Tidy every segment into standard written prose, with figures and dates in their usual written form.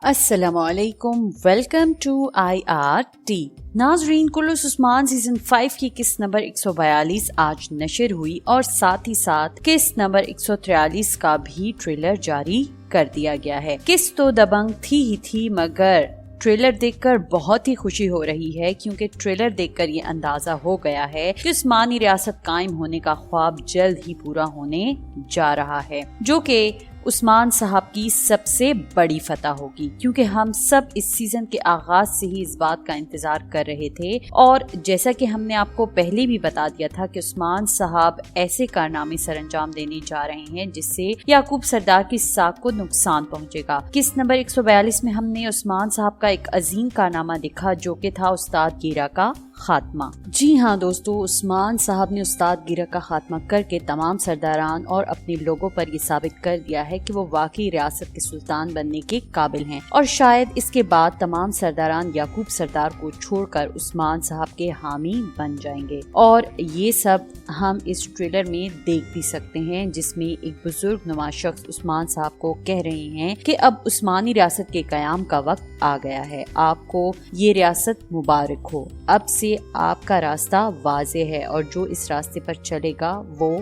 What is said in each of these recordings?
السلام علیکم، welcome to IRT۔ ناظرین، کلث عثمان سیزن 5 کی قسط نمبر 142 آج نشر ہوئی اور ساتھ ہی ساتھ قسط نمبر 143 کا بھی ٹریلر جاری کر دیا گیا ہے۔ قسط تو دبنگ تھی ہی تھی، مگر ٹریلر دیکھ کر بہت ہی خوشی ہو رہی ہے، کیونکہ ٹریلر دیکھ کر یہ اندازہ ہو گیا ہے کہ عثمانی ریاست قائم ہونے کا خواب جلد ہی پورا ہونے جا رہا ہے، جو کہ عثمان صاحب کی سب سے بڑی فتح ہوگی، کیونکہ ہم سب اس سیزن کے آغاز سے ہی اس بات کا انتظار کر رہے تھے، اور جیسا کہ ہم نے آپ کو پہلے بھی بتا دیا تھا کہ عثمان صاحب ایسے کارنامے سر انجام دینے جا رہے ہیں جس سے یعقوب سردار کی ساکھ کو نقصان پہنچے گا۔ قسط نمبر 142 میں ہم نے عثمان صاحب کا ایک عظیم کارنامہ دیکھا، جو کہ تھا استاد گیرا کا خاتمہ۔ جی ہاں دوستو، عثمان صاحب نے استاد گیرا کا خاتمہ کر کے تمام سرداران اور اپنے لوگوں پر یہ ثابت کر دیا ہے کہ وہ واقعی ریاست کے سلطان بننے کے قابل ہیں، اور شاید اس کے بعد تمام سرداران یعقوب سردار کو چھوڑ کر عثمان صاحب کے حامی بن جائیں گے، اور یہ سب ہم اس ٹریلر میں دیکھ بھی سکتے ہیں، جس میں ایک بزرگ نما شخص عثمان صاحب کو کہہ رہے ہیں کہ اب عثمانی ریاست کے قیام کا وقت آ گیا ہے، آپ کو یہ ریاست مبارک ہو، اب سے آپ کا راستہ واضح ہے، اور جو اس راستے پر چلے گا وہ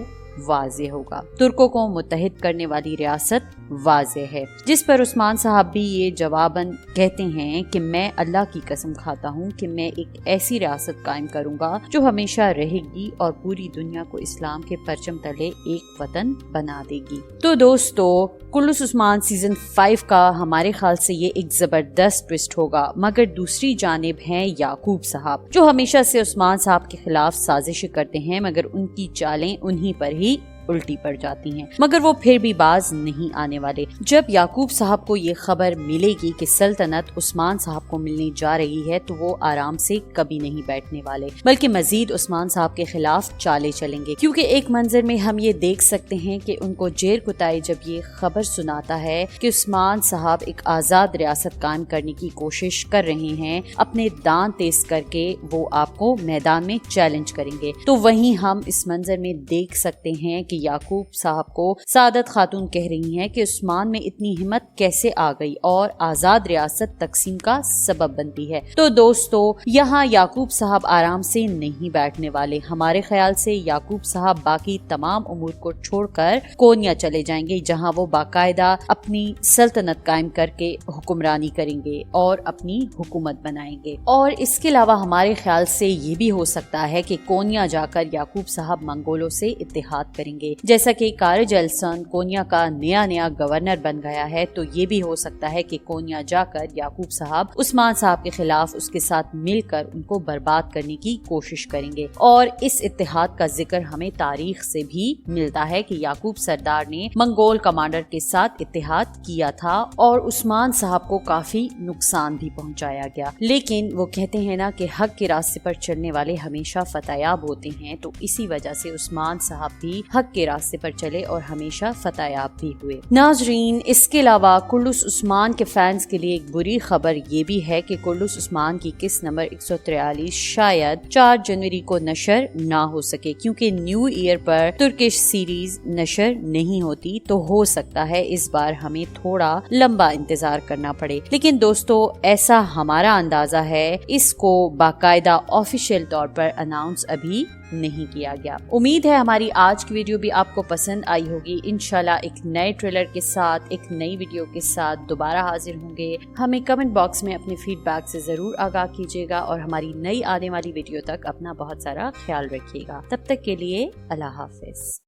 واضح ہوگا۔ ترکوں کو متحد کرنے والی ریاست واضح ہے، جس پر عثمان صاحب بھی یہ جواباً کہتے ہیں کہ میں اللہ کی قسم کھاتا ہوں کہ میں ایک ایسی ریاست قائم کروں گا جو ہمیشہ رہے گی اور پوری دنیا کو اسلام کے پرچم تلے ایک وطن بنا دے گی۔ تو دوستو، کلث عثمان سیزن 5 کا ہمارے خیال سے یہ ایک زبردست ٹویسٹ ہوگا، مگر دوسری جانب ہیں یعقوب صاحب، جو ہمیشہ سے عثمان صاحب کے خلاف سازشیں کرتے ہیں، مگر ان کی چالیں انہی پر ہی الٹی پڑ جاتی ہیں، مگر وہ پھر بھی باز نہیں آنے والے۔ جب یعقوب صاحب کو یہ خبر ملے گی کہ سلطنت عثمان صاحب کو ملنے جا رہی ہے، تو وہ آرام سے کبھی نہیں بیٹھنے والے، بلکہ مزید عثمان صاحب کے خلاف چالے چلیں گے، کیونکہ ایک منظر میں ہم یہ دیکھ سکتے ہیں کہ ان کو جیر کتائی جب یہ خبر سناتا ہے کہ عثمان صاحب ایک آزاد ریاست قائم کرنے کی کوشش کر رہے ہیں، اپنے دان تیز کر کے وہ آپ کو میدان میں چیلنج کریں گے، تو وہیں ہم اس منظر میں دیکھ سکتے ہیں کہ یعقوب صاحب کو سعادت خاتون کہہ رہی ہیں کہ عثمان میں اتنی ہمت کیسے آ گئی اور آزاد ریاست تقسیم کا سبب بنتی ہے۔ تو دوستو، یہاں یعقوب صاحب آرام سے نہیں بیٹھنے والے، ہمارے خیال سے یعقوب صاحب باقی تمام امور کو چھوڑ کر کونیا چلے جائیں گے، جہاں وہ باقاعدہ اپنی سلطنت قائم کر کے حکمرانی کریں گے اور اپنی حکومت بنائیں گے، اور اس کے علاوہ ہمارے خیال سے یہ بھی ہو سکتا ہے کہ کونیا جا کر یعقوب صاحب منگولوں سے اتحاد کریں گے۔ جیسا کہ کارج ایلسن کونیا کا نیا گورنر بن گیا ہے، تو یہ بھی ہو سکتا ہے کہ کونیا جا کر یعقوب صاحب عثمان صاحب کے خلاف اس کے ساتھ مل کر ان کو برباد کرنے کی کوشش کریں گے، اور اس اتحاد کا ذکر ہمیں تاریخ سے بھی ملتا ہے کہ یعقوب سردار نے منگول کمانڈر کے ساتھ اتحاد کیا تھا اور عثمان صاحب کو کافی نقصان بھی پہنچایا گیا، لیکن وہ کہتے ہیں نا کہ حق کے راستے پر چلنے والے ہمیشہ فتح یاب ہوتے ہیں، تو اسی وجہ سے عثمان صاحب بھی حق کے راستے پر چلے اور ہمیشہ فتح یاب بھی ہوئے۔ ناظرین، اس کے علاوہ کلث عثمان کے فینس کے لیے ایک بری خبر یہ بھی ہے کہ کلث عثمان کی قسط نمبر 143 شاید 4 جنوری کو نشر نہ ہو سکے، کیونکہ نیو ایئر پر ترکش سیریز نشر نہیں ہوتی، تو ہو سکتا ہے اس بار ہمیں تھوڑا لمبا انتظار کرنا پڑے، لیکن دوستو ایسا ہمارا اندازہ ہے، اس کو باقاعدہ آفیشیل طور پر اناؤنس ابھی نہیں کیا گیا۔ امید ہے ہماری آج کی ویڈیو بھی آپ کو پسند آئی ہوگی۔ انشاءاللہ ایک نئے ٹریلر کے ساتھ، ایک نئی ویڈیو کے ساتھ دوبارہ حاضر ہوں گے۔ ہمیں کمنٹ باکس میں اپنے فیڈ بیک سے ضرور آگاہ کیجیے گا، اور ہماری نئی آنے والی ویڈیو تک اپنا بہت سارا خیال رکھیے گا۔ تب تک کے لیے اللہ حافظ۔